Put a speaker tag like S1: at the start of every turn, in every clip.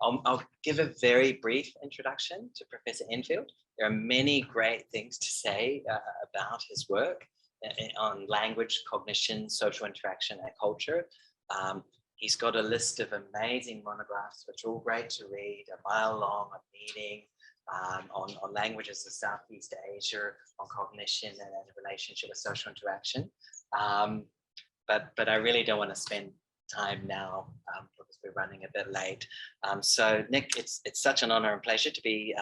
S1: I'll give a very brief introduction to Professor Enfield. There are many great things to say about his work on language, cognition, social interaction, and culture. He's got a list of amazing monographs, which are all great to read, a mile long, a meeting, on languages of Southeast Asia, on cognition and the relationship with social interaction. But I really don't want to spend time now because we're running a bit late. So Nick, it's such an honor and pleasure to be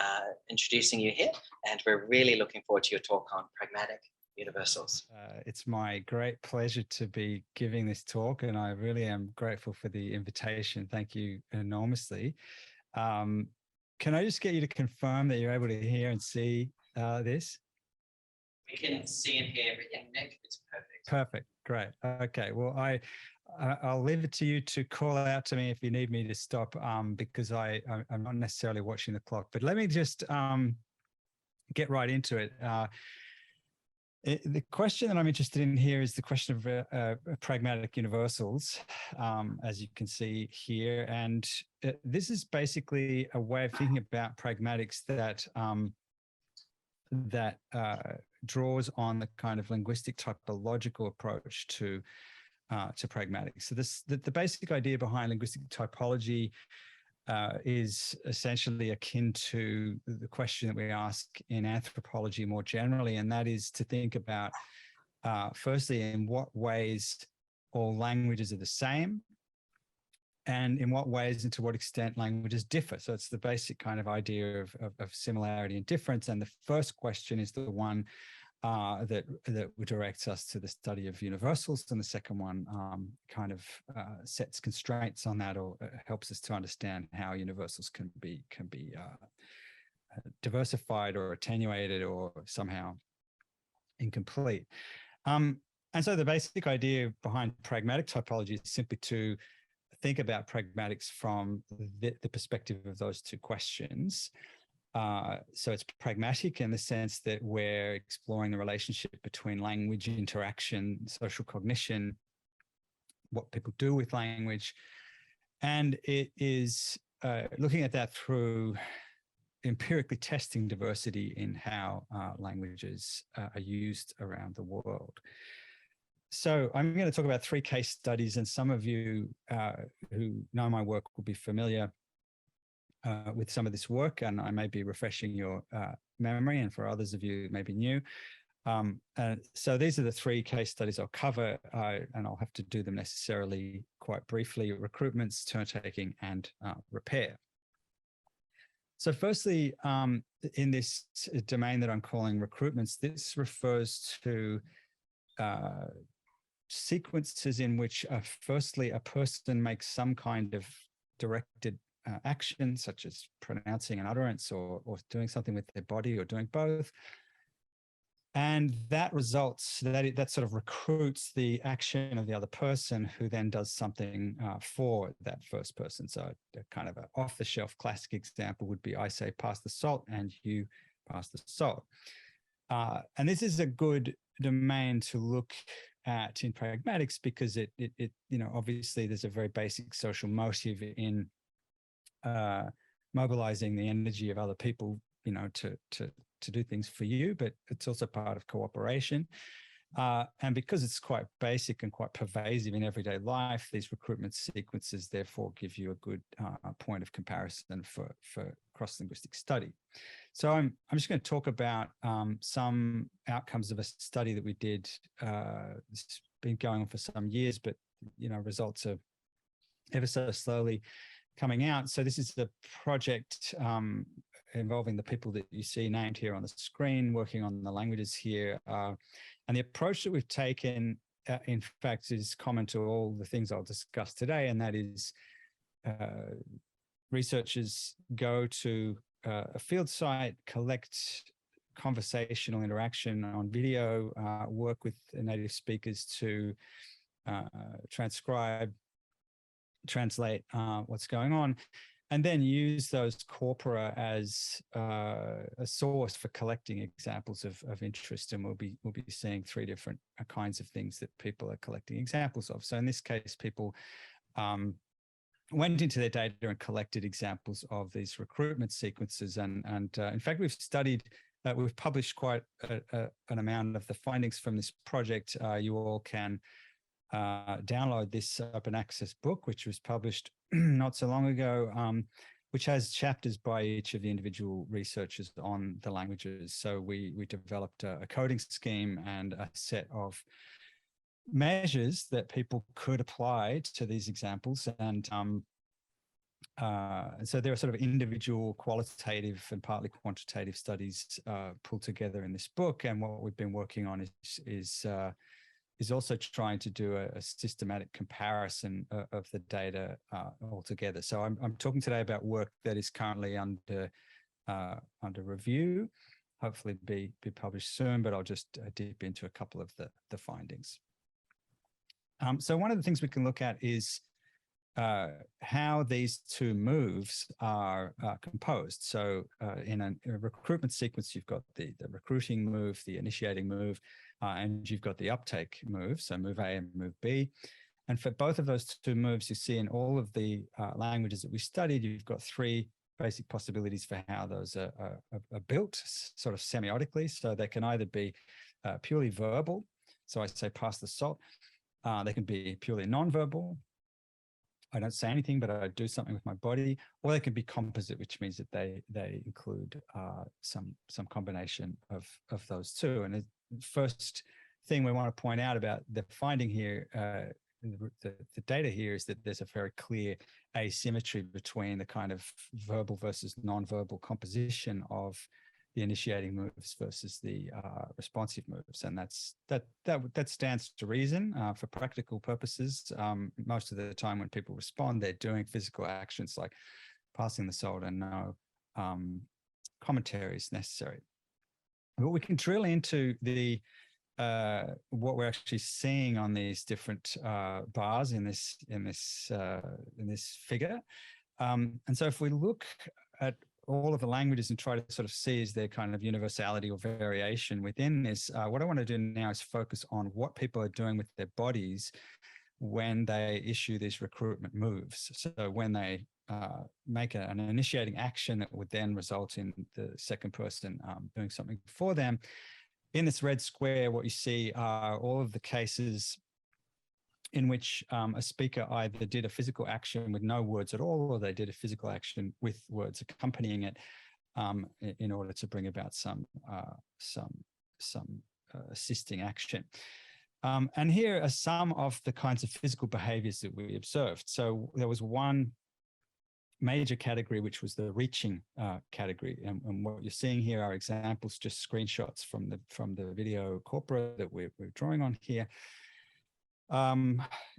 S1: introducing you here, and we're really looking forward to your talk on Pragmatic Universals.
S2: It's my great pleasure to be giving this talk, and I really am grateful for the invitation. Thank you enormously. Can I just get you to confirm that you're able to hear and see this?
S1: We can see and hear everything, Nick. It's perfect.
S2: Perfect. Great. Okay. Well, I'll leave it to you to call out to me if you need me to stop, because I'm not necessarily watching the clock. But let me just get right into it. The question that I'm interested in here is the question of pragmatic universals, as you can see here. And this is basically a way of thinking about pragmatics that draws on the kind of linguistic typological approach to pragmatics. So the basic idea behind linguistic typology is essentially akin to the question that we ask in anthropology more generally, and that is to think about, firstly, in what ways all languages are the same, and in what ways and to what extent languages differ. So it's the basic kind of idea of similarity and difference. And the first question is the one that directs us to the study of universals, and the second one kind of sets constraints on that, or helps us to understand how universals can be diversified or attenuated or somehow incomplete. And so the basic idea behind pragmatic typology is simply to think about pragmatics from the perspective of those two questions. So it's pragmatic in the sense that we're exploring the relationship between language interaction, social cognition, what people do with language. And it is looking at that through empirically testing diversity in how languages are used around the world. So I'm going to talk about 3 case studies, and some of you who know my work will be familiar with some of this work, and I may be refreshing your memory, and for others of you, it may be new. So these are the 3 case studies I'll cover, and I'll have to do them necessarily quite briefly: recruitments, turn-taking, and repair. So firstly, in this domain that I'm calling recruitments, this refers to sequences in which, firstly, a person makes some kind of directed action, such as pronouncing an utterance or doing something with their body, or doing both. And that results, that sort of recruits the action of the other person, who then does something for that first person. So a kind of an off-the-shelf classic example would be, I say, pass the salt, and you pass the salt. And this is a good domain to look at in pragmatics, because it obviously there's a very basic social motive in mobilizing the energy of other people, to do things for you, but it's also part of cooperation. And because it's quite basic and quite pervasive in everyday life, these recruitment sequences therefore give you a good point of comparison for cross-linguistic study. So I'm just going to talk about some outcomes of a study that we did. It's been going on for some years, but results are ever so slowly coming out. So this is the project involving the people that you see named here on the screen, working on the languages here. And the approach that we've taken, in fact, is common to all the things I'll discuss today, and that is researchers go to a field site, collect conversational interaction on video, work with native speakers to transcribe, translate what's going on, and then use those corpora as a source for collecting examples of interest. And we'll be seeing 3 different kinds of things that people are collecting examples of. So in this case, people went into their data and collected examples of these recruitment sequences. And in fact, we've published quite an amount of the findings from this project. You all can download this open access book, which was published not so long ago, which has chapters by each of the individual researchers on the languages. So we developed a coding scheme and a set of measures that people could apply to these examples. And so there are sort of individual qualitative and partly quantitative studies pulled together in this book. And what we've been working on is also trying to do a systematic comparison of the data altogether. So I'm talking today about work that is currently under review, hopefully be published soon, but I'll just dip into a couple of the findings. So one of the things we can look at is how these two moves are composed. So in a recruitment sequence, you've got the recruiting move, the initiating move, and you've got the uptake move, so move A and move B. And for both of those two moves, you see in all of the languages that we studied, you've got three basic possibilities for how those are built, sort of semiotically. So they can either be purely verbal, so I say pass the salt. They can be purely non-verbal. I don't say anything, but I do something with my body. Or they can be composite, which means that they include some combination of those two. And the first thing we want to point out about the finding here, the data here, is that there's a very clear asymmetry between the kind of verbal versus non-verbal composition of the initiating moves versus the responsive moves. And that stands to reason for practical purposes. Most of the time when people respond, they're doing physical actions like passing the salt, and no commentary is necessary. But we can drill into the what we're actually seeing on these different bars in this figure. And so if we look at all of the languages and try to sort of see is there kind of universality or variation within this, what I want to do now is focus on what people are doing with their bodies when they issue these recruitment moves. So when they make an initiating action that would then result in the second person doing something for them. In this red square, what you see are all of the cases in which a speaker either did a physical action with no words at all, or they did a physical action with words accompanying it in order to bring about some assisting action. And here are some of the kinds of physical behaviors that we observed. So there was one major category, which was the reaching category. And what you're seeing here are examples, just screenshots from the video corpora that we're drawing on here.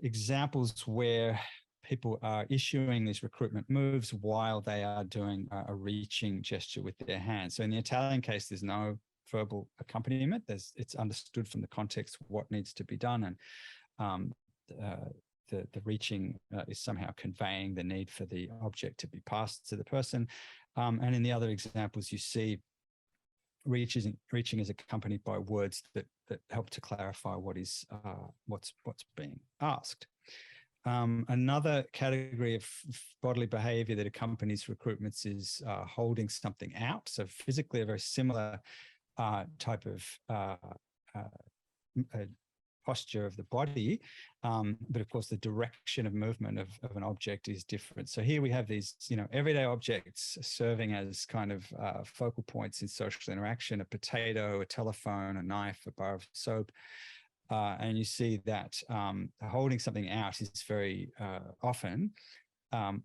S2: Examples where people are issuing these recruitment moves while they are doing a reaching gesture with their hands. So in the Italian case, there's no verbal accompaniment. It's understood from the context what needs to be done, and the reaching is somehow conveying the need for the object to be passed to the person. And in the other examples, you see reaching is accompanied by words that help to clarify what's being asked. Another category of bodily behavior that accompanies recruitments is holding something out. So physically, a very similar type of posture of the body, but of course the direction of movement of an object is different. So here we have these, everyday objects serving as kind of focal points in social interaction: a potato, a telephone, a knife, a bar of soap. And you see that holding something out is very often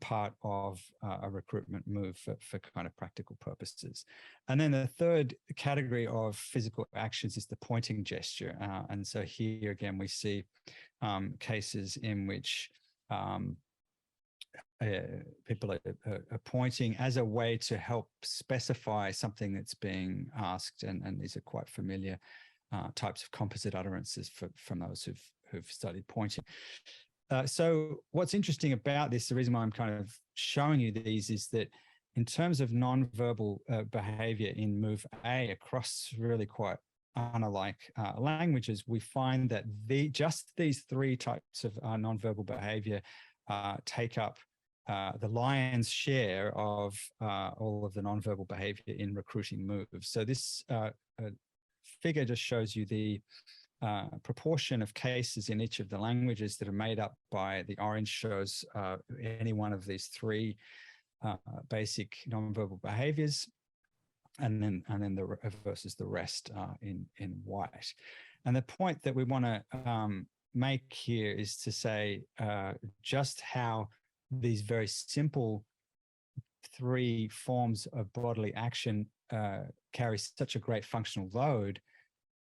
S2: part of a recruitment move for kind of practical purposes. And then the third category of physical actions is the pointing gesture. And so here again, we see cases in which people are pointing as a way to help specify something that's being asked. And these are quite familiar types of composite utterances from those who've studied pointing. So what's interesting about this, the reason why I'm kind of showing you these, is that in terms of non-verbal behavior in Move A across really quite unlike languages, we find that just these three types of non-verbal behavior take up the lion's share of all of the nonverbal behavior in recruiting moves. So this figure just shows you the proportion of cases in each of the languages that are made up by the orange shows any one of these three basic nonverbal behaviors, and then the versus the rest in white. And the point that we want to make here is to say just how these very simple three forms of bodily action carry such a great functional load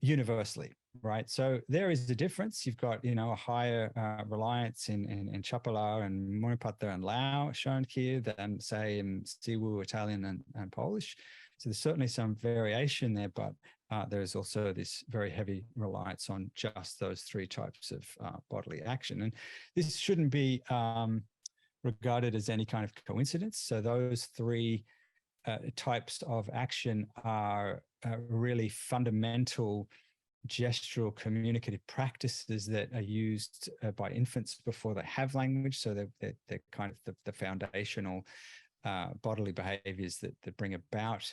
S2: universally, right? So there is a difference. You've got, a higher reliance in Chapala and Munipata and Lao shown here than, say, in Siwu, Italian and Polish. So there's certainly some variation there, but there's also this very heavy reliance on just those three types of bodily action. And this shouldn't be regarded as any kind of coincidence. So those three types of action are really fundamental gestural communicative practices that are used by infants before they have language. So they're kind of the foundational bodily behaviors that bring about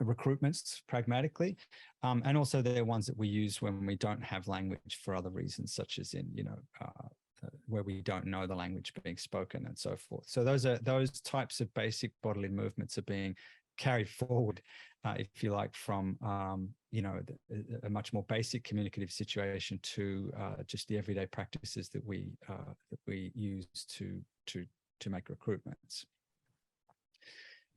S2: recruitments pragmatically. And also they're ones that we use when we don't have language for other reasons, such as in, where we don't know the language being spoken and so forth. So those types of basic bodily movements are being carried forward, if you like, from a much more basic communicative situation to just the everyday practices that we use to make recruitments.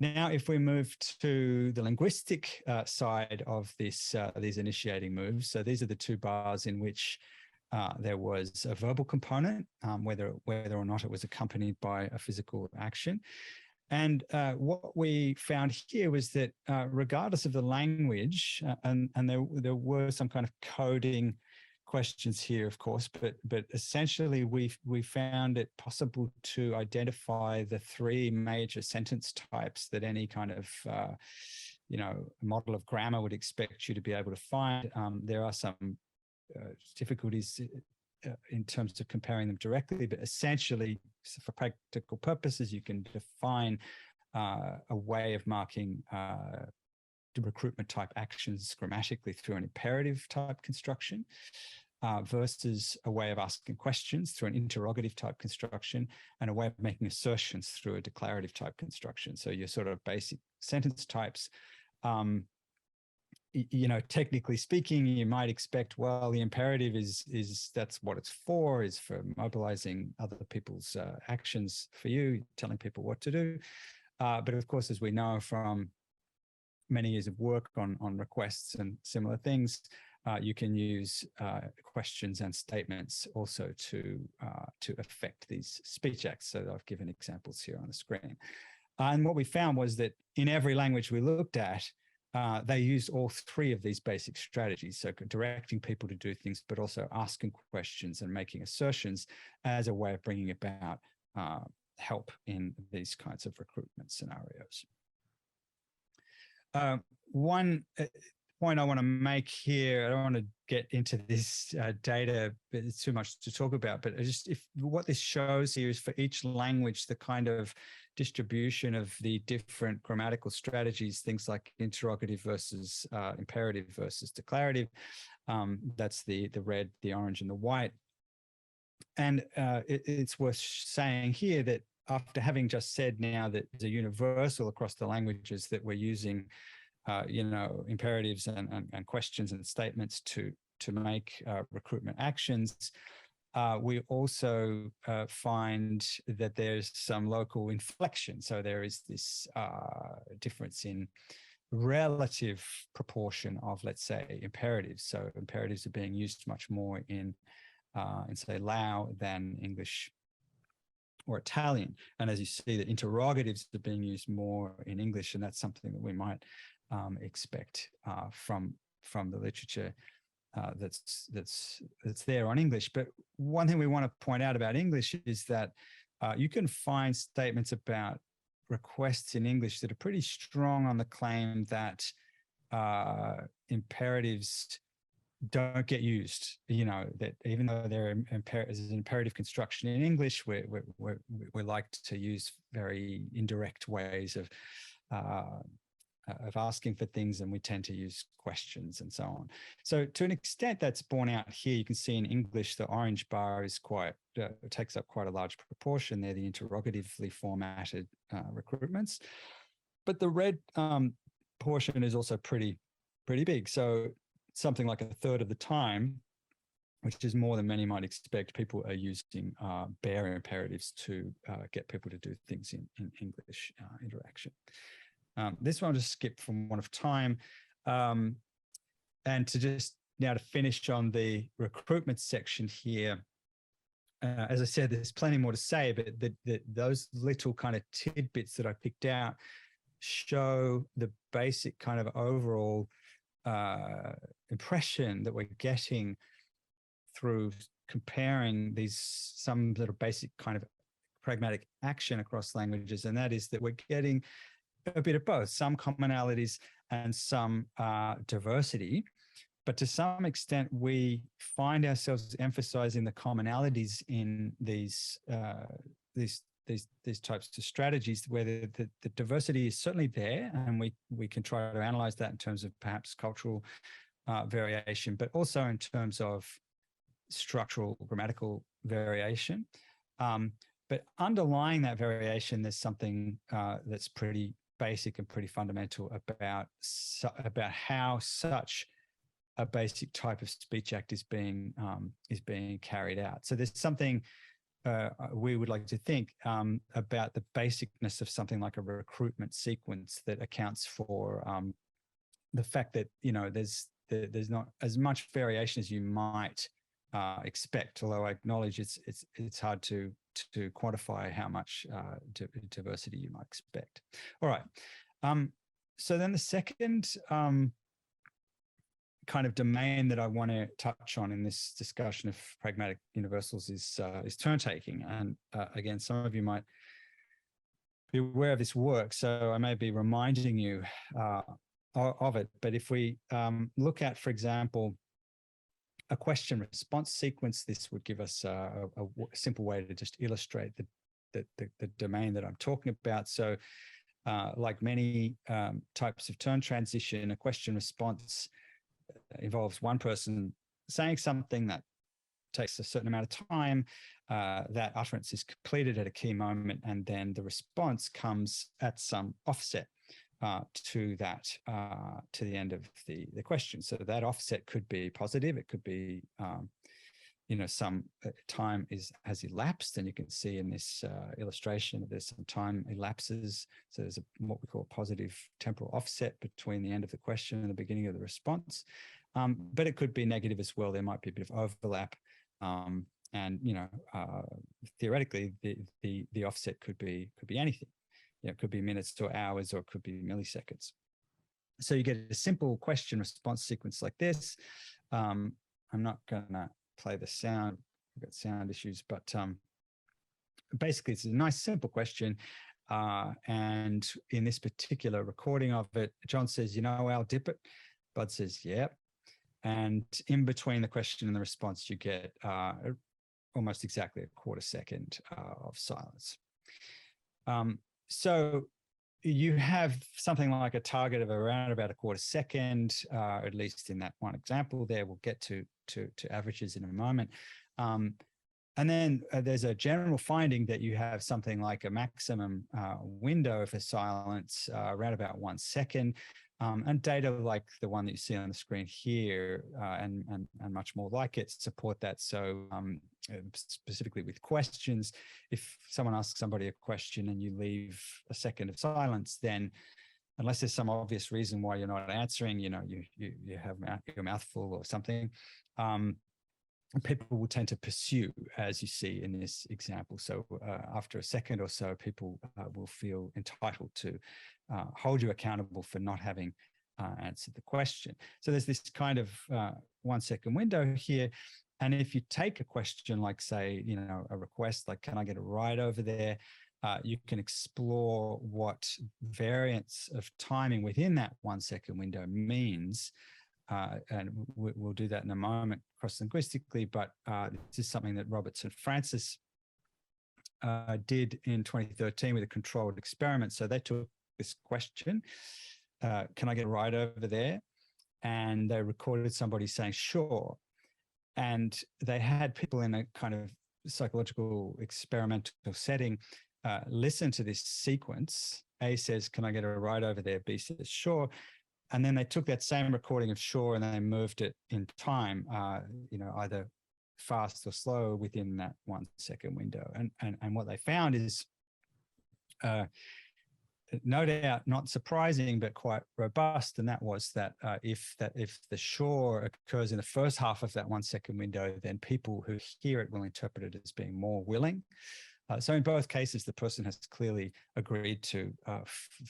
S2: Now, if we move to the linguistic side of this these initiating moves, so these are the two bars in which there was a verbal component, whether or not it was accompanied by a physical action. And what we found here was that regardless of the language, and there were some kind of coding questions here, of course, but essentially we found it possible to identify the three major sentence types that any kind of model of grammar would expect you to be able to find. There are some difficulties in terms of comparing them directly, but essentially, for practical purposes, you can define a way of marking the recruitment type actions grammatically through an imperative type construction versus a way of asking questions through an interrogative type construction, and a way of making assertions through a declarative type construction. So your sort of basic sentence types, technically speaking, you might expect, well, the imperative is that's what it's for, is for mobilizing other people's actions for you, telling people what to do. But of course, as we know from many years of work on requests and similar things, you can use questions and statements also to affect these speech acts. So I've given examples here on the screen. And what we found was that in every language we looked at, they used all three of these basic strategies. So directing people to do things, but also asking questions and making assertions as a way of bringing about help in these kinds of recruitment scenarios. One point I want to make here, I don't want to get into this data, but it's too much to talk about, but what this shows here is for each language, the kind of distribution of the different grammatical strategies, things like interrogative versus imperative versus declarative. That's the red, the orange, and the white. And it's worth saying here that after having just said now that there's a universal across the languages that we're using, imperatives and questions and statements to make recruitment actions, we also find that there's some local inflection. So there is this difference in relative proportion of, let's say, imperatives. So imperatives are being used much more in say, Lao than English or Italian. And as you see, the interrogatives are being used more in English, and that's something that we might expect from the literature that's there on English. But one thing we want to point out about English is that you can find statements about requests in English that are pretty strong on the claim that imperatives don't get used. That even though they're there's an imperative construction in English, we like to use very indirect ways of asking for things, and we tend to use questions and so on. So to an extent, that's borne out here. You can see in English, the orange bar is takes up quite a large proportion. They're the interrogatively formatted recruitments, but the red portion is also pretty big. So something like a third of the time, which is more than many might expect, people are using bare imperatives to get people to do things in English interaction. This one I'll just skip from want of time. And to just now to finish on the recruitment section here, as I said, there's plenty more to say, but those little kind of tidbits that I picked out show the basic kind of overall impression that we're getting through comparing some sort of basic kind of pragmatic action across languages. And that is that we're getting a bit of both, some commonalities and some diversity. But to some extent, we find ourselves emphasizing the commonalities in these types of strategies, where the diversity is certainly there, and we can try to analyze that in terms of perhaps cultural variation, but also in terms of structural grammatical variation. But underlying that variation, there's something that's pretty basic and pretty fundamental about how such a basic type of speech act is being carried out. So there's something we would like to think about the basicness of something like a recruitment sequence that accounts for the fact that there's not as much variation as you might expect. Although I acknowledge it's hard to quantify how much diversity you might expect. All right. So then the second kind of domain that I want to touch on in this discussion of pragmatic universals is turn taking. And again, some of you might be aware of this work, so I may be reminding you of it. But if we look at, for example, a question response sequence, this would give us a simple way to just illustrate the domain that I'm talking about. So like many types of turn transition, a question response involves one person saying something that takes a certain amount of time, that utterance is completed at a key moment, and then the response comes at some offset to the end of the question. So that offset could be positive. It could be, some time has elapsed, and you can see in this illustration there's some time elapses. So there's what we call a positive temporal offset between the end of the question and the beginning of the response. But it could be negative as well. There might be a bit of overlap, and theoretically the offset could be anything. It could be minutes or hours, or it could be milliseconds. So you get a simple question response sequence like this. I'm not going to play the sound. I've got sound issues, but basically it's a nice simple question. And in this particular recording of it, John says, I'll dip it. Bud says, yep. And in between the question and the response, you get almost exactly a quarter second of silence. So you have something like a target of around about a quarter second, at least in that one example there. We'll get to averages in a moment. And then there's a general finding that you have something like a maximum window for silence around about 1 second. And data like the one that you see on the screen here and much more like it support that. So specifically with questions, if someone asks somebody a question and you leave a second of silence, then unless there's some obvious reason why you're not answering, you have your mouth full or something, people will tend to pursue, as you see in this example. So after a second or so, people will feel entitled to hold you accountable for not having answered the question. So there's this kind of 1 second window here. And if you take a question like, say, a request, like, can I get a ride over there? You can explore what variance of timing within that 1 second window means. and we'll do that in a moment cross-linguistically, but this is something that Roberts and Francis did in 2013 with a controlled experiment. So they took this question, can I get a ride over there? And they recorded somebody saying, sure. And they had people in a kind of psychological experimental setting listen to this sequence. A says, can I get a ride over there? B says, sure. And then they took that same recording of sure and they moved it in time, either fast or slow within that 1 second window. And what they found is, no doubt not surprising, but quite robust. And that was that if the sure occurs in the first half of that 1 second window, then people who hear it will interpret it as being more willing. So in both cases, the person has clearly agreed to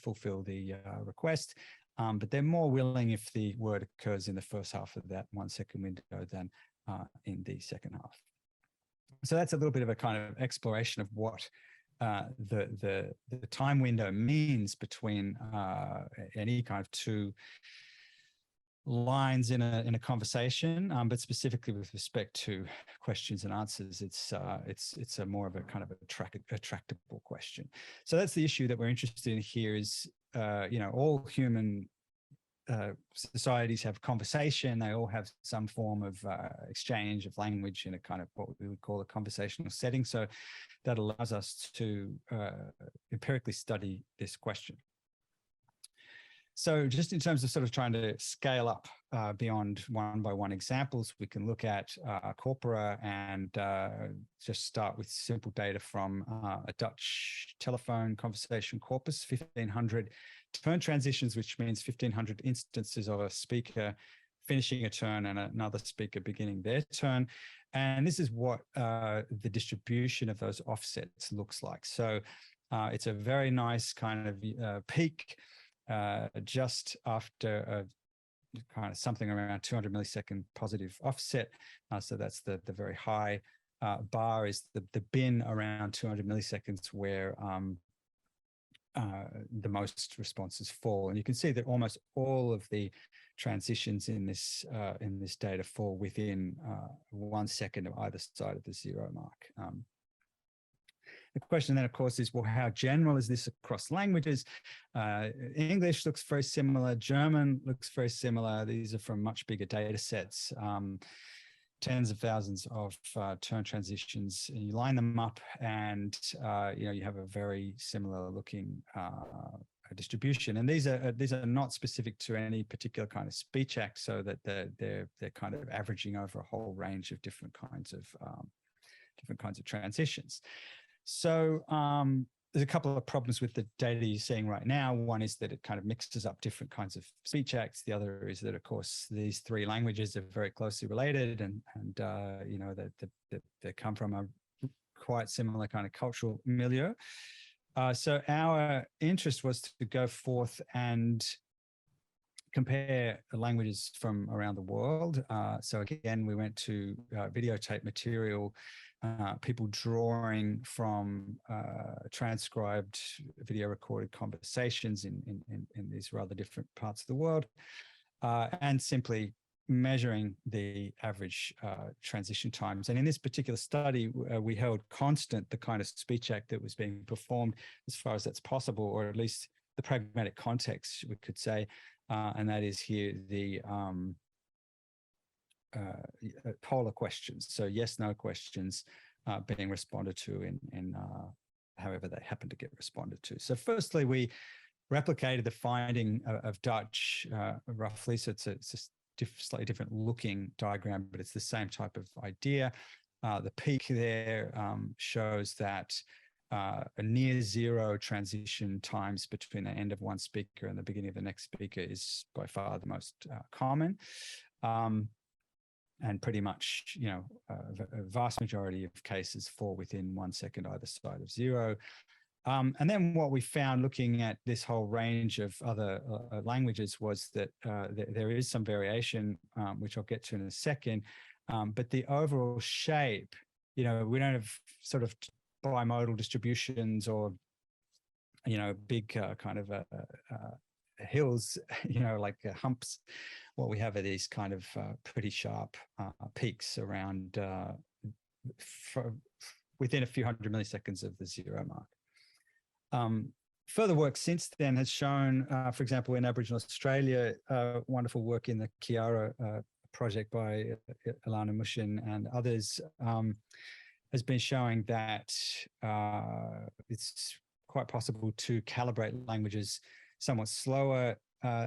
S2: fulfill the request, but they're more willing if the word occurs in the first half of that 1 second window than in the second half. So that's a little bit of a kind of exploration of what the time window means between any kind of two lines in a conversation, but specifically with respect to questions and answers, it's a more of a kind of a tractable question. So that's the issue that we're interested in here is, all human societies have conversation. They all have some form of exchange of language in a kind of what we would call a conversational setting. So that allows us to empirically study this question. So just in terms of sort of trying to scale up beyond one-by-one examples, we can look at corpora and just start with simple data from a Dutch telephone conversation corpus, 1,500 turn transitions, which means 1,500 instances of a speaker finishing a turn and another speaker beginning their turn. And this is what the distribution of those offsets looks like. So it's a very nice kind of peak just after a kind of something around 200 millisecond positive offset. So that's the very high bar is the bin around 200 milliseconds where the most responses fall. And you can see that almost all of the transitions in this data fall within 1 second of either side of the zero mark. The question then, of course, is, well, how general is this across languages? English looks very similar. German looks very similar. These are from much bigger data sets, tens of thousands of turn transitions. And you line them up and, you have a very similar looking distribution. And these are not specific to any particular kind of speech act, so that they're kind of averaging over a whole range of different kinds of transitions. So there's a couple of problems with the data you're seeing right now. One is that it kind of mixes up different kinds of speech acts. The other is that, of course, these three languages are very closely related, and they come from a quite similar kind of cultural milieu. So our interest was to go forth and compare languages from around the world. So again, we went to videotape material, people drawing from transcribed video recorded conversations in these rather different parts of the world, and simply measuring the average transition times. And in this particular study, we held constant the kind of speech act that was being performed as far as that's possible, or at least the pragmatic context, we could say. And that is here the polar questions. So yes, no questions being responded to in however they happen to get responded to. So firstly, we replicated the finding of Dutch roughly. So it's a slightly different looking diagram, but it's the same type of idea. The peak there shows that a near zero transition times between the end of one speaker and the beginning of the next speaker is by far the most common. And pretty much, a vast majority of cases fall within 1 second either side of zero. And then what we found looking at this whole range of other languages was that there is some variation, which I'll get to in a second. But the overall shape, we don't have sort of bimodal distributions or, big kind of hills, like humps. What we have are these kind of pretty sharp peaks around within a few hundred milliseconds of the 0 mark. Further work since then has shown, for example, in Aboriginal Australia, wonderful work in the Kiara project by Ilana Mushin and others, has been showing that it's quite possible to calibrate languages somewhat slower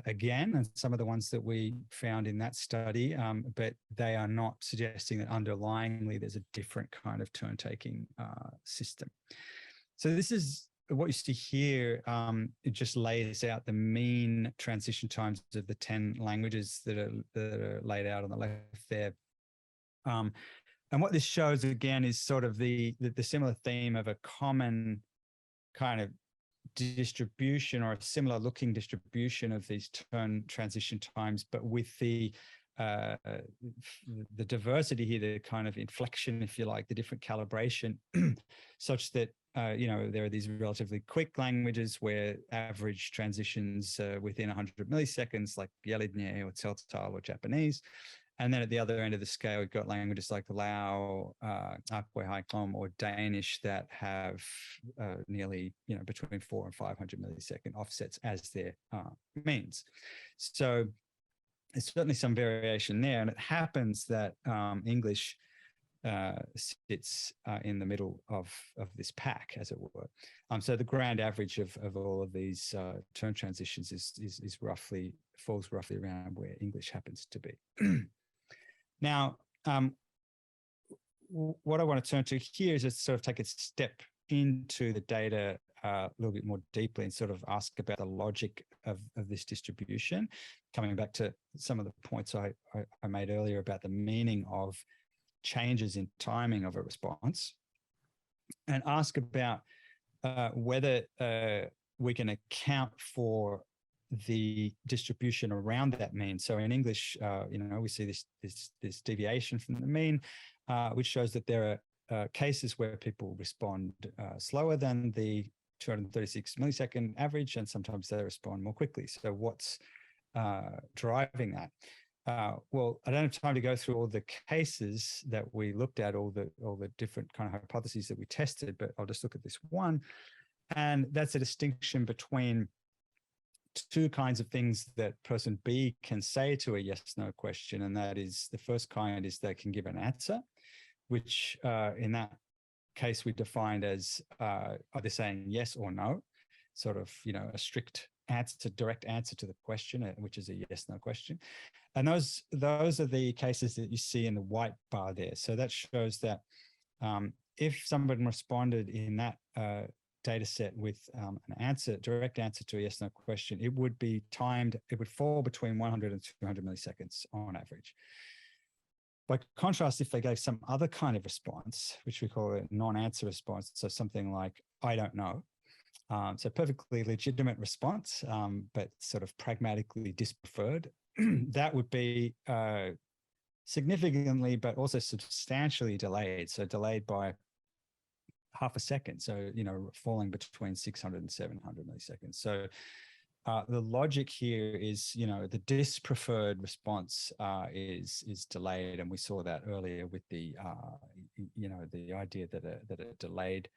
S2: again, and some of the ones that we found in that study, but they are not suggesting that underlyingly there's a different kind of turn-taking system. So this is what you see here. It just lays out the mean transition times of the 10 languages that are laid out on the left there. And what this shows again is sort of the similar theme of a common kind of distribution, or a similar looking distribution of these turn transition times, but with the diversity here, the kind of inflection, if you like, the different calibration, such that there are these relatively quick languages where average transitions within 100 milliseconds, like Yelidne or Tseltal or Japanese. And then at the other end of the scale, we've got languages like Lao, Akwe Haikom, or Danish that have nearly, between 400 and 500 millisecond offsets as their means. So there's certainly some variation there. And it happens that English sits in the middle of this pack, as it were. So the grand average of all of these turn transitions is falls roughly around where English happens to be. Now, what I want to turn to here is just sort of take a step into the data a little bit more deeply and sort of ask about the logic of this distribution, coming back to some of the points I made earlier about the meaning of changes in timing of a response, and ask about whether we can account for the distribution around that mean. So in English, we see this deviation from the mean, which shows that there are cases where people respond slower than the 236 millisecond average, and sometimes they respond more quickly. So what's driving that? Well, I don't have time to go through all the cases that we looked at, all the different kind of hypotheses that we tested, but I'll just look at this one. And that's a distinction between two kinds of things that person B can say to a yes/no question. And that is, the first kind is they can give an answer, which in that case we defined as either saying yes or no, sort of, a strict answer, direct answer to the question, which is a yes/no question. And those are the cases that you see in the white bar there. So that shows that if someone responded in that data set with an direct answer to a yes/no question, it would be timed, it would fall between 100 and 200 milliseconds on average. By contrast, if they gave some other kind of response, which we call a non-answer response, so something like, I don't know, so perfectly legitimate response, but sort of pragmatically dispreferred, that would be significantly, but also substantially delayed. So delayed by half a second. So, falling between 600 and 700 milliseconds. So the logic here is, the dispreferred response is delayed. And we saw that earlier with the, the idea that a delayed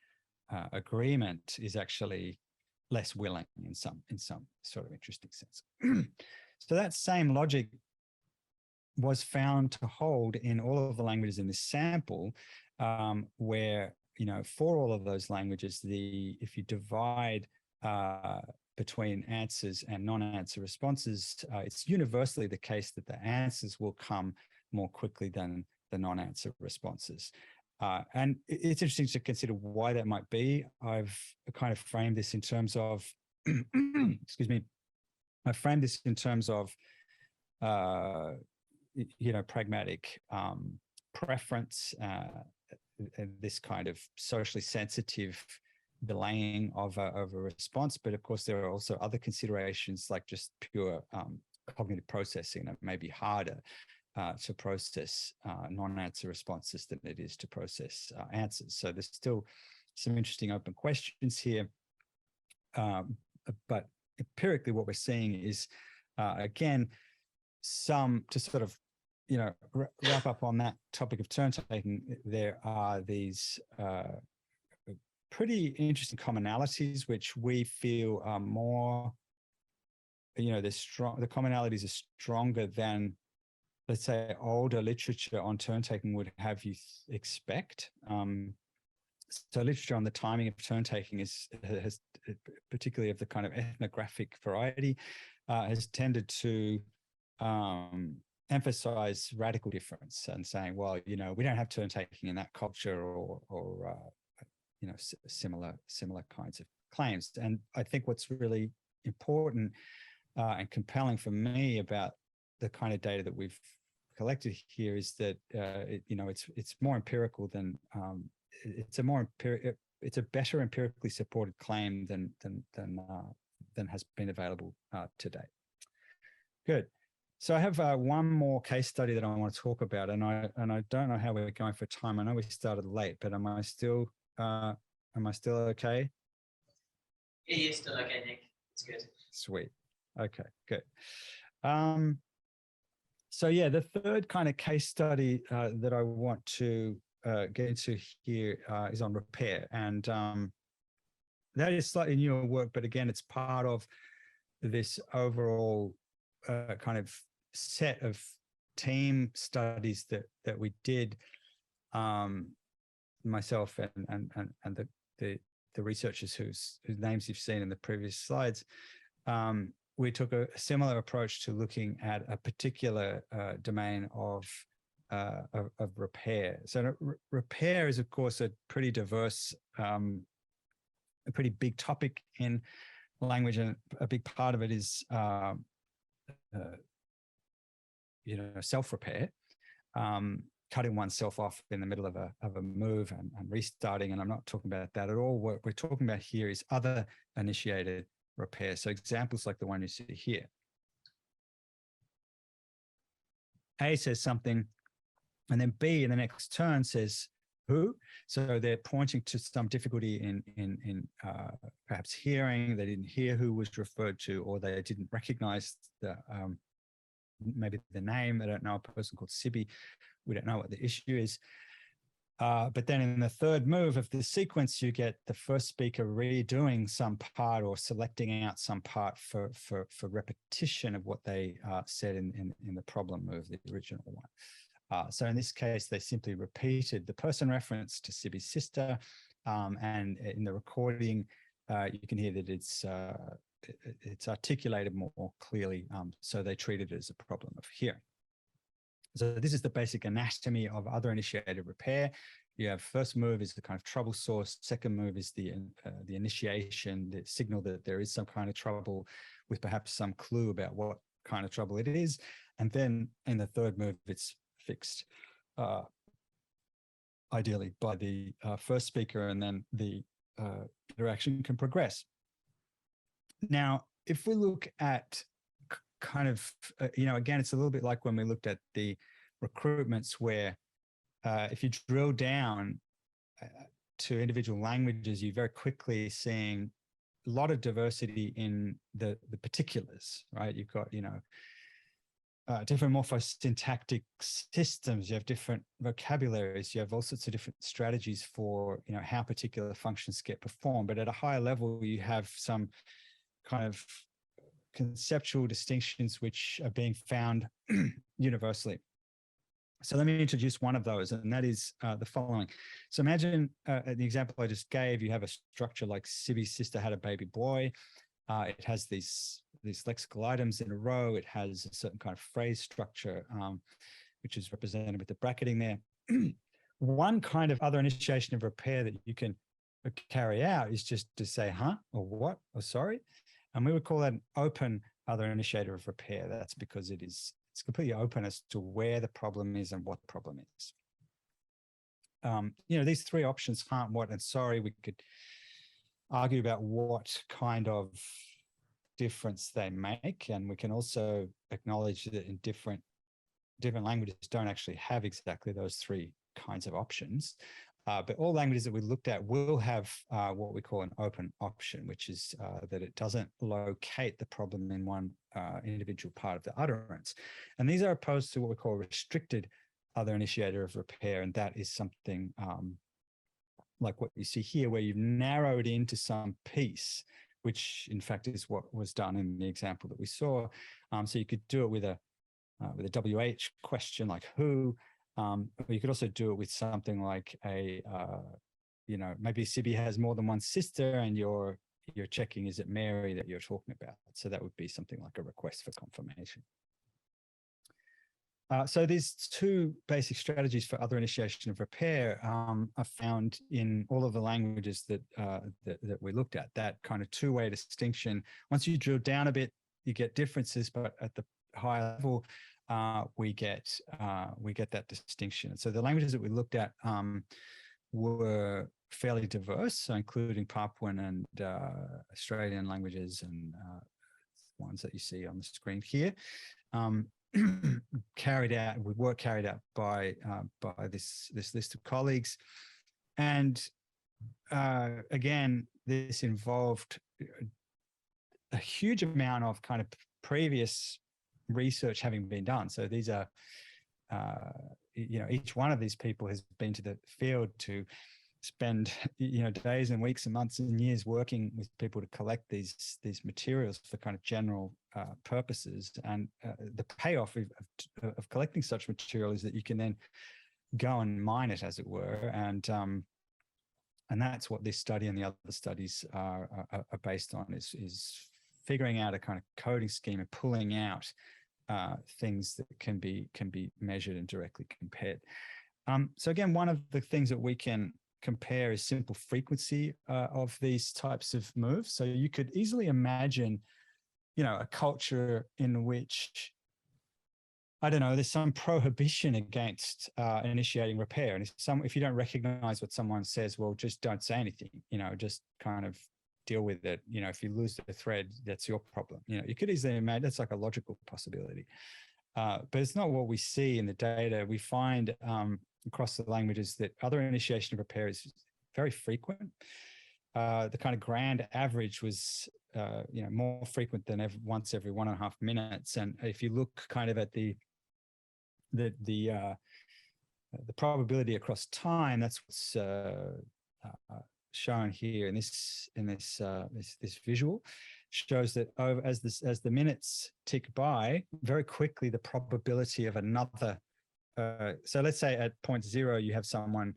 S2: agreement is actually less willing in some sort of interesting sense. So that same logic was found to hold in all of the languages in this sample, where, for all of those languages, if you divide between answers and non-answer responses, it's universally the case that the answers will come more quickly than the non-answer responses. And it's interesting to consider why that might be. I've kind of framed this in terms of, excuse me, I framed this in terms of, pragmatic preference, this kind of socially sensitive delaying of a response. But of course, there are also other considerations like just pure cognitive processing that may be harder to process non-answer responses than it is to process answers. So there's still some interesting open questions here. But empirically what we're seeing is, again, some to sort of, wrap up on that topic of turn taking, there are these pretty interesting commonalities which we feel are more, the commonalities are stronger than, let's say, older literature on turn taking would have you expect. So literature on the timing of turn taking has particularly of the kind of ethnographic variety, has tended to emphasize radical difference and saying, well, we don't have turn taking in that culture, or similar kinds of claims. And I think what's really important and compelling for me about the kind of data that we've collected here is that it's more empirical than it's a better empirically supported claim than has been available to date. Good. So I have one more case study that I want to talk about, and I don't know how we're going for time. I know we started late, but am I still okay?
S1: Yeah, you're still okay, Nick. It's good.
S2: Sweet. Okay, good. So yeah, the third kind of case study that I want to get into here is on repair, and that is slightly newer work, but again, it's part of this overall kind of set of team studies that we did, myself and the researchers whose names you've seen in the previous slides. We took a similar approach to looking at a particular domain of repair. So repair is, of course, a pretty diverse, a pretty big topic in language, and a big part of it is self-repair, cutting oneself off in the middle of a move and restarting. And I'm not talking about that at all. What we're talking about here is other initiated repair. So examples like the one you see here. A says something, and then B in the next turn says who. So they're pointing to some difficulty in perhaps hearing. They didn't hear who was referred to, or they didn't recognize maybe the name. They don't know a person called Sibby. We don't know what the issue is. But then in the third move of the sequence, you get the first speaker redoing some part or selecting out some part for repetition of what they said in the problem move, the original one. So in this case, they simply repeated the person reference to Sibby's sister. And in the recording, you can hear that it's articulated more clearly. So they treat it as a problem of hearing. So this is the basic anatomy of other initiated repair. You have first move is the kind of trouble source. Second move is the initiation, the signal that there is some kind of trouble with perhaps some clue about what kind of trouble it is. And then in the third move, it's fixed, ideally by the first speaker, and then the interaction can progress. Now, if we look at kind of, again, it's a little bit like when we looked at the recruitments, where if you drill down to individual languages, you're very quickly seeing a lot of diversity in the particulars, right? You've got, different morphosyntactic systems, you have different vocabularies, you have all sorts of different strategies for, how particular functions get performed. But at a higher level, you have some kind of conceptual distinctions which are being found universally. So let me introduce one of those, and that is the following. So imagine the example I just gave, you have a structure like Sibby's sister had a baby boy. It has these lexical items in a row. It has a certain kind of phrase structure, which is represented with the bracketing there. One kind of other initiation of repair that you can carry out is just to say, huh, or what, or sorry. And we would call that an open other initiator of repair. That's because it's completely open as to where the problem is and what the problem is. These three options, huh, what, and sorry, we could argue about what kind of difference they make. And we can also acknowledge that in different languages don't actually have exactly those three kinds of options. But all languages that we looked at will have what we call an open option, which is that it doesn't locate the problem in one individual part of the utterance. And these are opposed to what we call restricted other initiator of repair. And that is something like what you see here, where you've narrowed into some piece, which in fact is what was done in the example that we saw. So you could do it with a WH question like who, or you could also do it with something like a, maybe Sibby has more than one sister and you're checking, is it Mary that you're talking about? So that would be something like a request for confirmation. So these two basic strategies for other initiation of repair are found in all of the languages that we looked at. That kind of two-way distinction. Once you drill down a bit, you get differences, but at the higher level, we get that distinction. So the languages that we looked at were fairly diverse, so including Papuan and Australian languages and ones that you see on the screen here. Carried out by this list of colleagues, and again, this involved a huge amount of kind of previous research having been done. So these are, each one of these people has been to the field to spend, days and weeks and months and years working with people to collect these materials for kind of general purposes. And the payoff of collecting such material is that you can then go and mine it, as it were. And that's what this study and the other studies are based on, is figuring out a kind of coding scheme and pulling out things that can be measured and directly compared. So again, one of the things that we can compare is simple frequency of these types of moves. So you could easily imagine, a culture in which, I don't know, there's some prohibition against initiating repair. And if you don't recognize what someone says, well, just don't say anything, just kind of deal with it. If you lose the thread, that's your problem. You could easily imagine that's like a logical possibility. But it's not what we see in the data. We find across the languages that other initiation of repair is very frequent. The kind of grand average was, more frequent than once every 1.5 minutes. And if you look kind of at the probability across time, that's what's shown here in this visual, shows that as the minutes tick by, very quickly the probability of another. So let's say at point 0, you have someone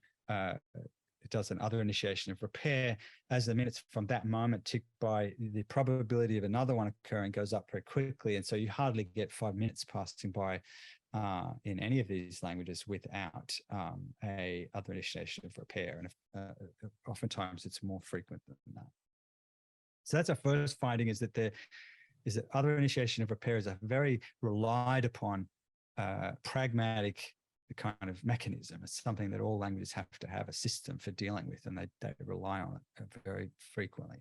S2: it does an other initiation of repair. As the minutes from that moment tick by, the probability of another one occurring goes up very quickly. And so you hardly get 5 minutes passing by in any of these languages without a other initiation of repair. And oftentimes it's more frequent than that. So that's our first finding, is that other initiation of repair is a very relied upon pragmatic kind of mechanism. It's something that all languages have to have a system for dealing with, and they rely on it very frequently.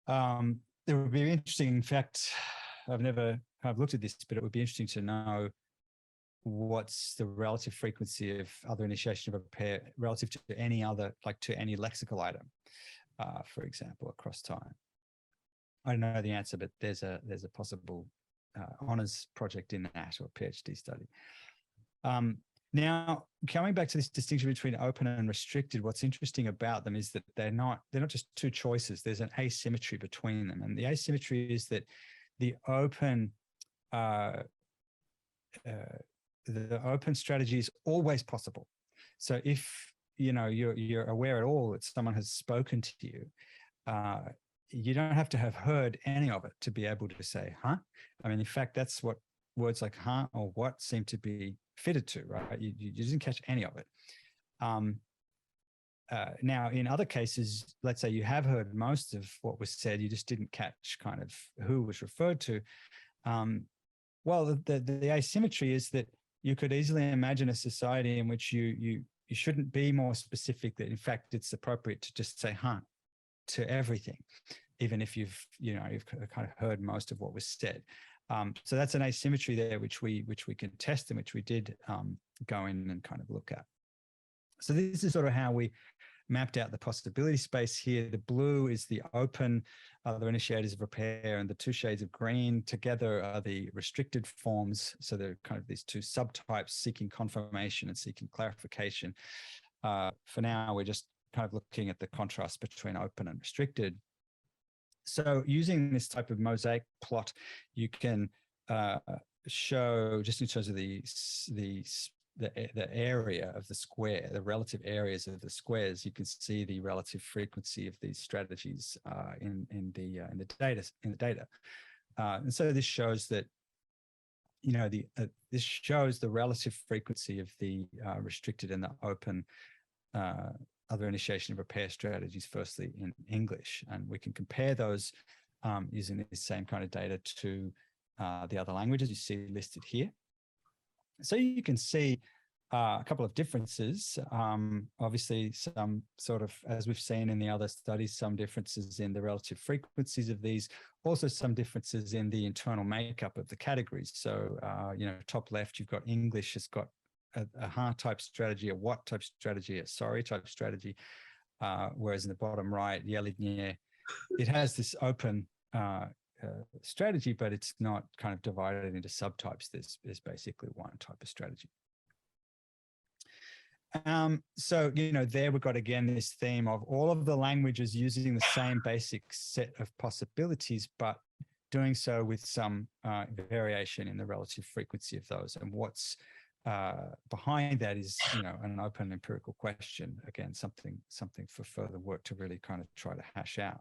S2: It would be interesting, in fact, I've never looked at this, but it would be interesting to know what's the relative frequency of other initiation of repair relative to any other, like to any lexical item, for example, across time. I don't know the answer, but there's a possible honours project in that, or PhD study. Now, coming back to this distinction between open and restricted, what's interesting about them is that they're not just two choices. There's an asymmetry between them, and the asymmetry is that the open strategy is always possible. So if you're aware at all that someone has spoken to you, you don't have to have heard any of it to be able to say, huh? I mean, in fact, that's what words like huh or what seem to be fitted to, right? You didn't catch any of it. Now, in other cases, let's say you have heard most of what was said, you just didn't catch kind of who was referred to. Well, the asymmetry is that you could easily imagine a society in which you shouldn't be more specific, that in fact it's appropriate to just say huh to everything, even if you've kind of heard most of what was said. So that's an asymmetry there, which we can test, and which we did go in and kind of look at. So this is sort of how we mapped out the possibility space here. The blue is the open other initiators of repair, and the two shades of green together are the restricted forms. So they're kind of these two subtypes, seeking confirmation and seeking clarification. For now, we're just kind of looking at the contrast between open and restricted. So using this type of mosaic plot, you can show, just in terms of the area of the square, the relative areas of the squares, you can see the relative frequency of these strategies in the data. And so this shows that, you know, this shows the relative frequency of the restricted and the open other initiation of repair strategies, firstly in English, and we can compare those using the same kind of data to the other languages you see listed here. So you can see a couple of differences. Obviously, some sort of, as we've seen in the other studies, some differences in the relative frequencies of these, also some differences in the internal makeup of the categories. So, you know, top left, you've got English has got a ha type strategy, a what type strategy, a sorry type strategy, whereas in the bottom right, Yelinye, it has this open strategy, but it's not kind of divided into subtypes. There's basically one type of strategy. So, you know, there we've got again this theme of all of the languages using the same basic set of possibilities, but doing so with some variation in the relative frequency of those. And what's behind that is, you know, an open empirical question. Again, something for further work to really kind of try to hash out.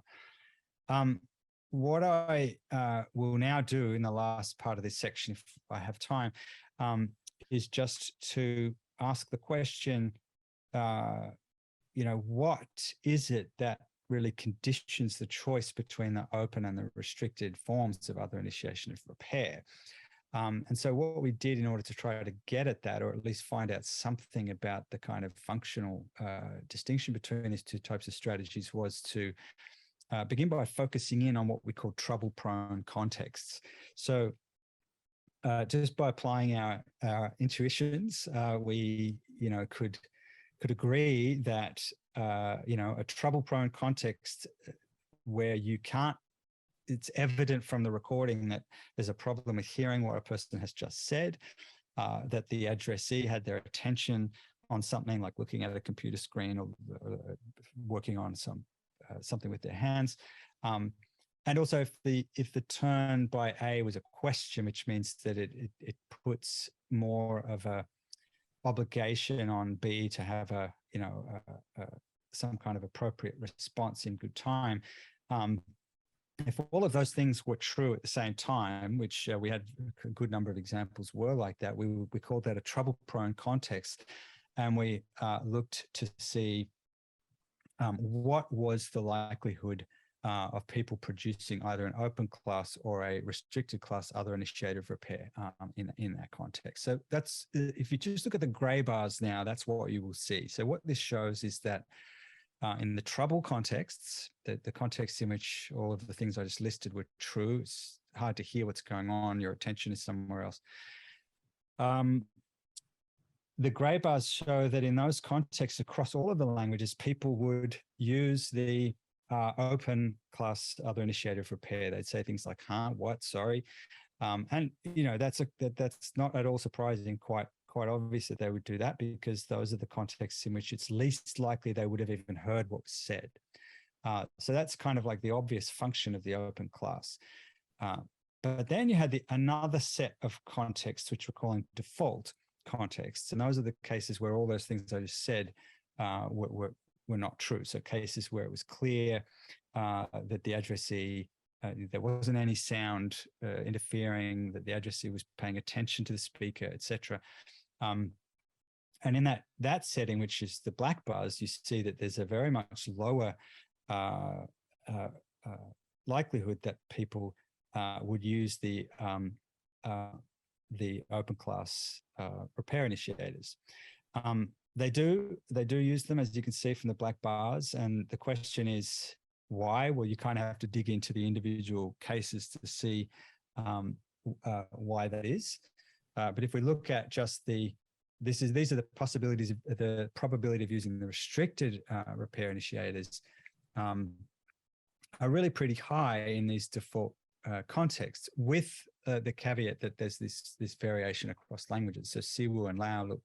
S2: What I will now do in the last part of this section, if I have time, is just to ask the question, you know, what is it that really conditions the choice between the open and the restricted forms of other initiation of repair? And so what we did in order to try to get at that, or at least find out something about the kind of functional distinction between these two types of strategies, was to begin by focusing in on what we call trouble-prone contexts. So just by applying our intuitions, we, you know, could agree that, you know, a trouble-prone context where you can't, it's evident from the recording that there's a problem with hearing what a person has just said, that the addressee had their attention on something like looking at a computer screen or working on something with their hands. And also if the turn by A was a question, which means that it puts more of a obligation on B to have a, you know, some kind of appropriate response in good time. If all of those things were true at the same time, which we had a good number of examples were like that, we called that a trouble-prone context. And we looked to see what was the likelihood of people producing either an open class or a restricted class other initiative repair in that context. So that's, if you just look at the gray bars now, that's what you will see. So what this shows is that in the trouble contexts, the context in which all of the things I just listed were true, it's hard to hear what's going on, your attention is somewhere else. The gray bars show that in those contexts across all of the languages, people would use the open class other initiative repair. They'd say things like, huh, what, sorry. And, you know, that's not at all surprising, quite obvious that they would do that, because those are the contexts in which it's least likely they would have even heard what was said. So that's kind of like the obvious function of the open class. But then you had another set of contexts, which we're calling default contexts. And those are the cases where all those things I just said were not true. So cases where it was clear that the addressee, there wasn't any sound interfering, that the addressee was paying attention to the speaker, etc. And in that setting, which is the black bars, you see that there's a very much lower likelihood that people would use the open class repair initiators. They do use them, as you can see from the black bars. And the question is why? Well, you kind of have to dig into the individual cases to see why that is. But if we look at just the these are the possibilities of the probability of using the restricted repair initiators are really pretty high in these default contexts, with the caveat that there's this variation across languages. So Siwu and Lao look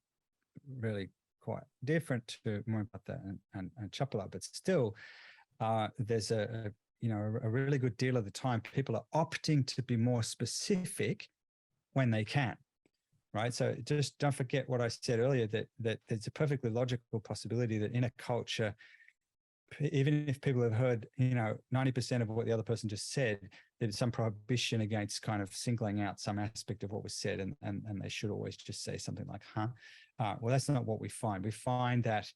S2: really quite different to Muimpata and Chapala, but still there's a really good deal of the time people are opting to be more specific when they can. Right. So just don't forget what I said earlier, that there's a perfectly logical possibility that in a culture, even if people have heard, 90% of what the other person just said, there's some prohibition against kind of singling out some aspect of what was said, and they should always just say something like, huh? Well, that's not what we find. We find that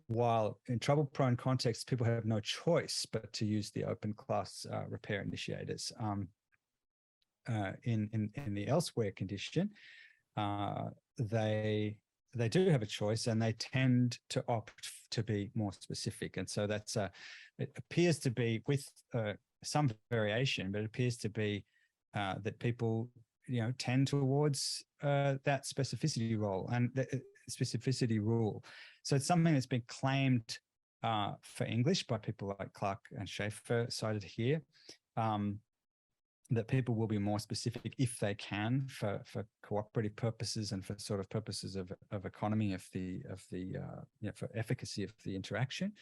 S2: while in trouble-prone contexts, people have no choice but to use the open class repair initiators. In the elsewhere condition, they do have a choice, and they tend to opt to be more specific. And so that's it appears to be, with some variation, but it appears to be that people tend towards that specificity role and the specificity rule. So it's something that's been claimed for English by people like Clark and Schaefer, cited here. That people will be more specific if they can for cooperative purposes and for sort of purposes of economy of the for efficacy of the interaction.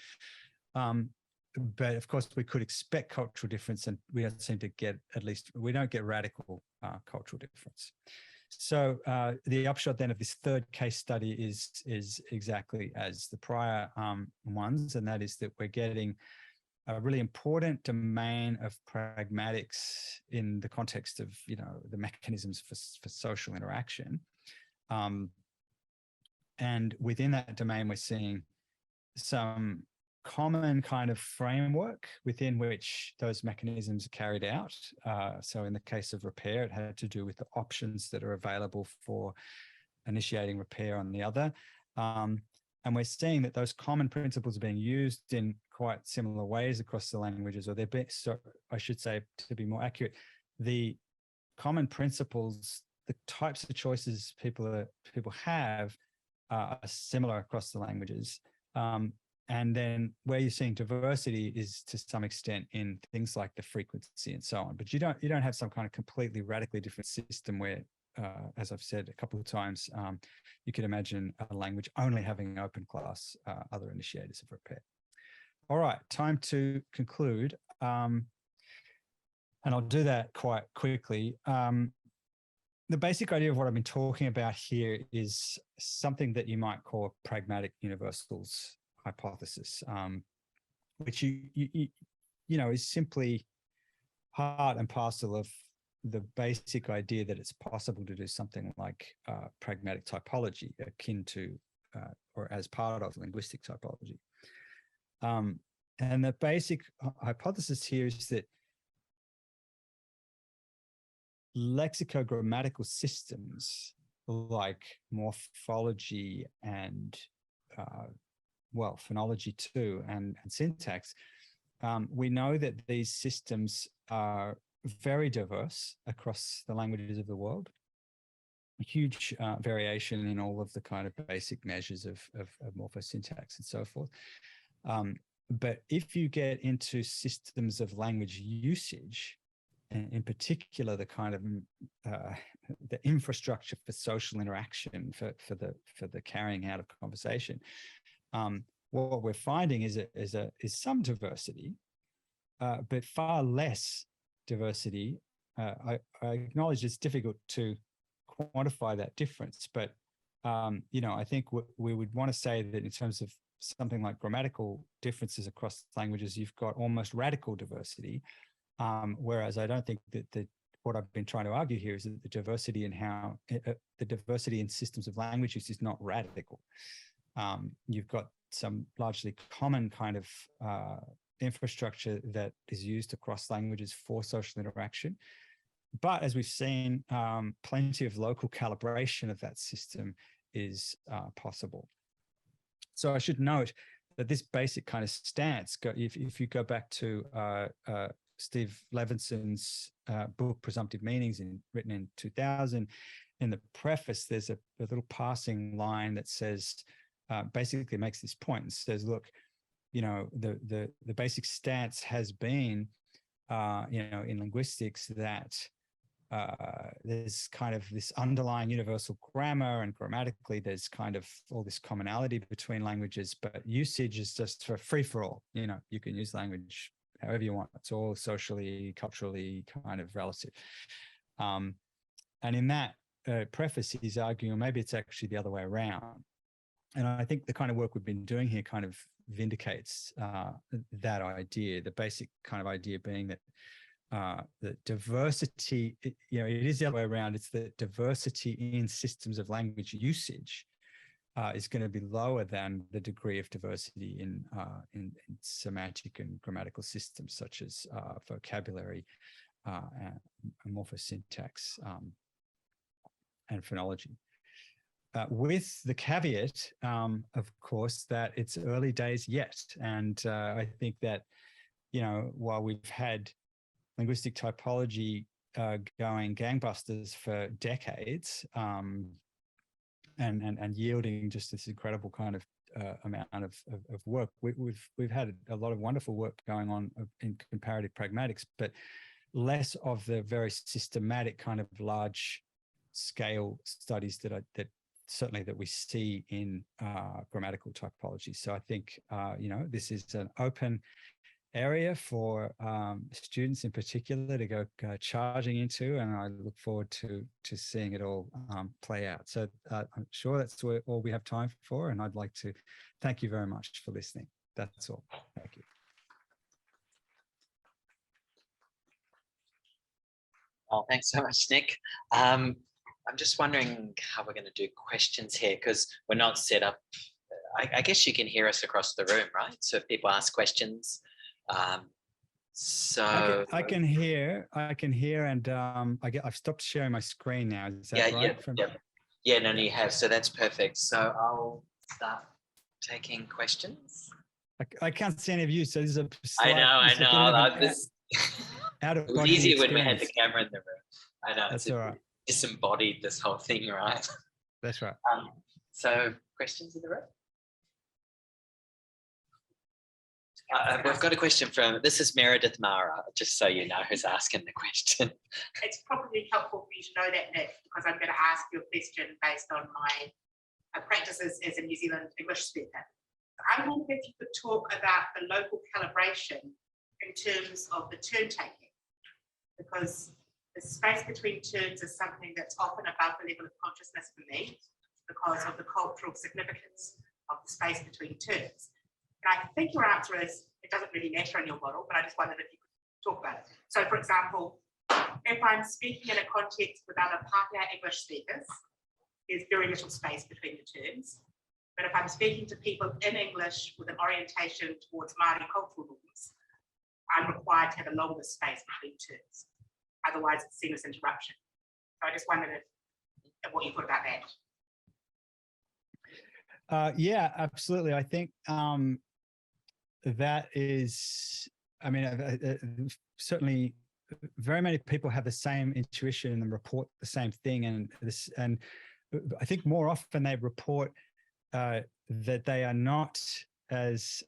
S2: But of course, we could expect cultural difference, and we don't seem to get, at least we don't get radical cultural difference. So the upshot then of this third case study is exactly as the prior ones, and that is that we're getting a really important domain of pragmatics in the context of, the mechanisms for social interaction. And within that domain, we're seeing some common kind of framework within which those mechanisms are carried out. So in the case of repair, it had to do with the options that are available for initiating repair on the other. And we're seeing that those common principles are being used in quite similar ways across the languages, or so I should say, to be more accurate, the common principles, the types of choices people have are similar across the languages. And then where you're seeing diversity is to some extent in things like the frequency and so on. But you don't have some kind of completely radically different system where, as I've said a couple of times, you could imagine a language only having open class other initiators of repair. All right, time to conclude. And I'll do that quite quickly. The basic idea of what I've been talking about here is something that you might call a pragmatic universals hypothesis, which is simply part and parcel of the basic idea that it's possible to do something like pragmatic typology, akin to or as part of linguistic typology. And the basic hypothesis here is that lexicogrammatical systems like morphology and phonology too, and syntax, we know that these systems are very diverse across the languages of the world. A huge variation in all of the kind of basic measures of morphosyntax and so forth. But if you get into systems of language usage, and in particular the kind of the infrastructure for social interaction, for the carrying out of conversation, what we're finding is some diversity, but far less diversity. I acknowledge it's difficult to quantify that difference, but I think we would want to say that in terms of something like grammatical differences across languages, you've got almost radical diversity, whereas I don't think that what I've been trying to argue here is that the diversity in systems of language use is not radical. You've got some largely common kind of infrastructure that is used across languages for social interaction. But as we've seen, plenty of local calibration of that system is possible. So I should note that this basic kind of stance, if you go back to Steve Levinson's book, Presumptive Meanings, written in 2000, in the preface, there's a little passing line that says, basically makes this point and says, look, the basic stance has been, in linguistics that there's kind of this underlying universal grammar, and grammatically there's kind of all this commonality between languages, but usage is just for free for all. You can use language however you want. It's all socially, culturally kind of relative. And in that preface, he's arguing, or maybe it's actually the other way around. And I think the kind of work we've been doing here kind of vindicates that idea, the basic kind of idea being that the diversity, it is the other way around. It's the diversity in systems of language usage is going to be lower than the degree of diversity in semantic and grammatical systems, such as vocabulary, and morphosyntax, and phonology. With the caveat, of course, that it's early days yet. And I think that, while we've had linguistic typology going gangbusters for decades, and yielding just this incredible kind of amount of work, we've had a lot of wonderful work going on in comparative pragmatics, but less of the very systematic kind of large scale studies that certainly that we see in grammatical typology. So I think, this is an open area for students in particular to go charging into, and I look forward to seeing it all play out. So I'm sure that's all we have time for, and I'd like to thank you very much for listening. That's all. Thank you.
S1: Oh, thanks so much, Nick. I'm just wondering how we're going to do questions here, because we're not set up. I guess you can hear us across the room, right? So if people ask questions, so
S2: I can hear, and I've stopped sharing my screen now. Is that right?
S1: Yeah, no, you have. So that's perfect. So I'll start taking questions.
S2: I can't see any of you, so this is a
S1: I know.
S2: Out of
S1: it was easier when we had the camera in the room. I know.
S2: That's all right.
S1: Disembodied this whole thing, right?
S2: That's right.
S1: So questions in the room? We've got a question this is Meredith Mara, just so you know who's asking the question.
S3: It's probably helpful for you to know that, Nick, because I'm going to ask you a question based on my practices as a New Zealand English speaker. I wonder if you could talk about the local calibration in terms of the turn taking, because the space between turns is something that's often above the level of consciousness for me because of the cultural significance of the space between turns. And I think your answer is it doesn't really matter in your model, but I just wondered if you could talk about it. So, for example, if I'm speaking in a context with other Pākehā English speakers, there's very little space between the turns. But if I'm speaking to people in English with an orientation towards Māori cultural norms, I'm required to have a longer space between turns. Otherwise, it's seen as interruption. So I just wondered what you thought about that.
S2: Yeah, absolutely. I think that is, certainly very many people have the same intuition and report the same thing. And I think more often they report that they are not as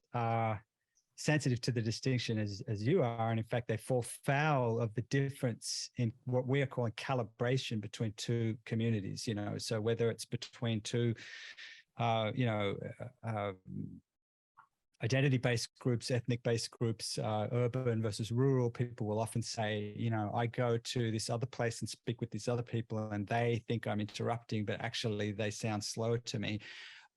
S2: sensitive to the distinction as you are. And in fact, they fall foul of the difference in what we are calling calibration between two communities, so whether it's between two, identity-based groups, ethnic-based groups, urban versus rural, people will often say, I go to this other place and speak with these other people and they think I'm interrupting, but actually they sound slow to me.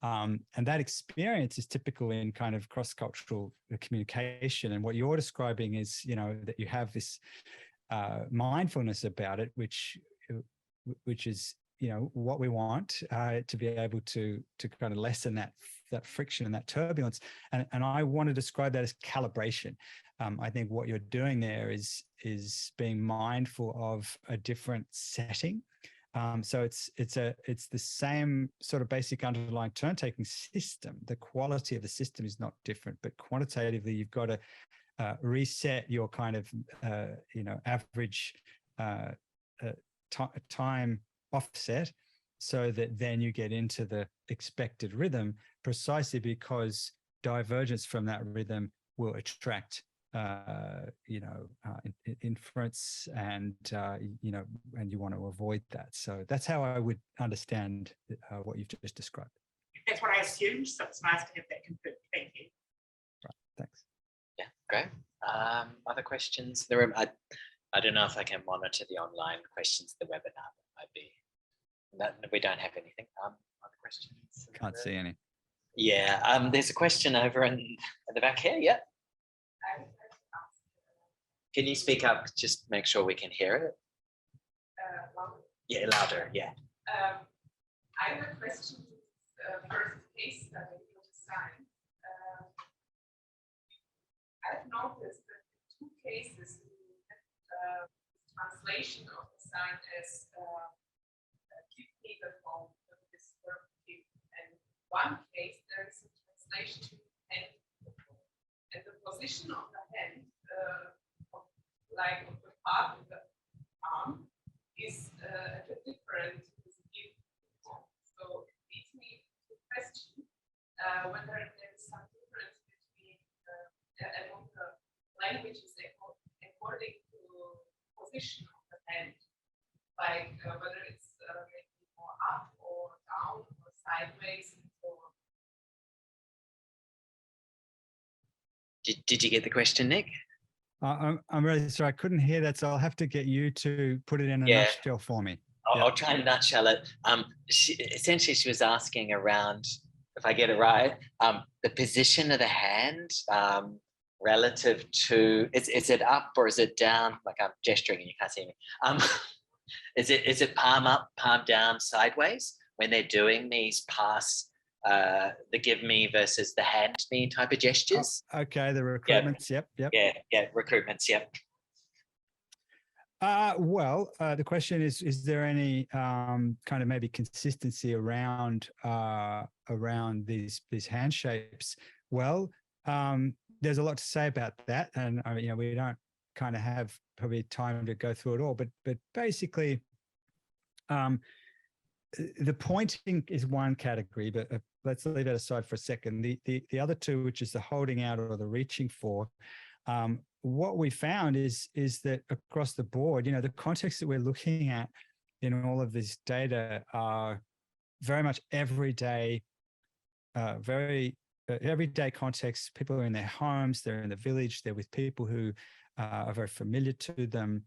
S2: And that experience is typical in kind of cross-cultural communication. And what you're describing is, that you have this mindfulness about it, which is, what we want to be able to kind of lessen that friction and that turbulence. And I want to describe that as calibration. I think what you're doing there is being mindful of a different setting. So it's the same sort of basic underlying turn-taking system. The quality of the system is not different, but quantitatively you've got to reset your kind of average time offset, so that then you get into the expected rhythm, precisely because divergence from that rhythm will attract inference, and and you want to avoid that. So that's how I would understand what you've just described.
S3: That's what I assumed, so it's nice to have that confirmed. Thank you.
S2: Right, thanks.
S1: Yeah, great. Other questions in the room? I don't know if I can monitor the online questions in the webinar. That might be. We don't have anything. Other questions?
S2: Can't see any.
S1: Yeah, there's a question over in the back here. Yeah. Can you speak up? Just make sure we can hear it.
S4: Louder.
S1: Yeah, louder. Yeah.
S4: I have a question. First case study for the science. I've noticed that in two cases, translation of the sign as give me the phone of this verb give, and one case there is a translation to hand, and the position of the hand, like of the part of the arm, is a bit different with give. So it leads me to the question whether there is some difference between among the languages according to position of the hand, like whether it's maybe more up or down or sideways and so on.
S1: Did you get the question, Nick?
S2: I'm really sorry, I couldn't hear that, so I'll have to get you to put it in a nutshell for me.
S1: I'll try and nutshell it. Essentially, she was asking around, if I get it right, the position of the hand relative to, is it up or is it down? Like I'm gesturing and you can't see me. Is it palm up, palm down, sideways when they're doing these pass, the give me versus the hand me type of gestures?
S2: Oh, okay, the recruitments, yep.
S1: Yeah, recruitments, yep.
S2: Well, the question is there any kind of maybe consistency around these hand shapes? Well, there's a lot to say about that, and we don't kind of have probably time to go through it all, but basically, the pointing is one category, but let's leave that aside for a second. The other two, which is the holding out or the reaching for, what we found is that across the board, the context that we're looking at in all of this data are very much everyday, everyday context. People are in their homes, they're in the village, they're with people who are very familiar to them.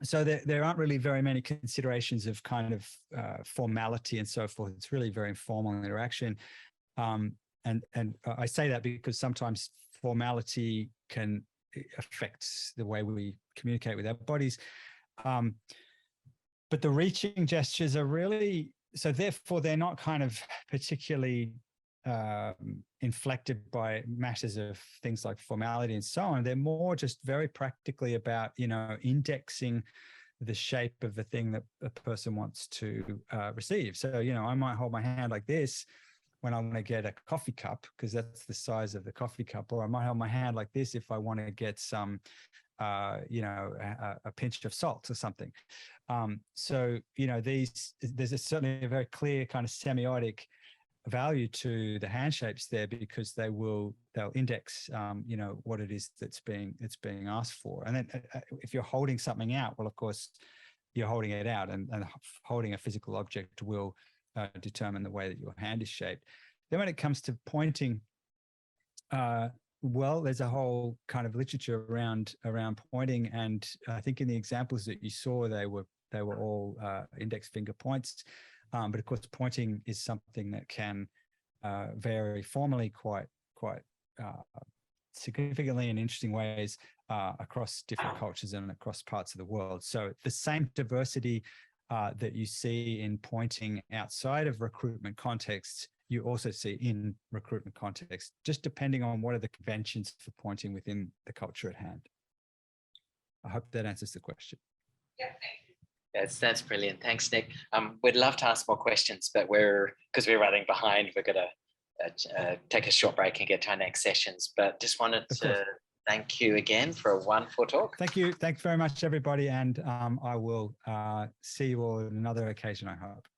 S2: So there aren't really very many considerations of kind of formality and so forth. It's really very informal interaction. And I say that because sometimes formality can affect the way we communicate with our bodies. But the reaching gestures are really, so therefore they're not kind of particularly inflected by matters of things like formality and so on. They're more just very practically about, indexing the shape of the thing that a person wants to receive. So, I might hold my hand like this when I want to get a coffee cup, because that's the size of the coffee cup, or I might hold my hand like this if I want to get some, a pinch of salt or something. So, there's certainly a very clear kind of semiotic value to the hand shapes there, because they'll index, what it is that's being asked for. And then if you're holding something out, well, of course, you're holding it out, and holding a physical object will determine the way that your hand is shaped. Then when it comes to pointing, well, there's a whole kind of literature around pointing, and I think in the examples that you saw, they were all index finger points. But of course, pointing is something that can vary formally quite significantly in interesting ways across different cultures and across parts of the world. So the same diversity that you see in pointing outside of recruitment contexts, you also see in recruitment context, just depending on what are the conventions for pointing within the culture at hand. I hope that answers the question.
S4: Yeah, thank you.
S1: That's brilliant. Thanks, Nick. We'd love to ask more questions, but because we're running behind, we're going to take a short break and get to our next sessions. But just wanted to Thank you again for a wonderful talk.
S2: Thank you. Thanks very much, everybody. And I will see you all on another occasion, I hope.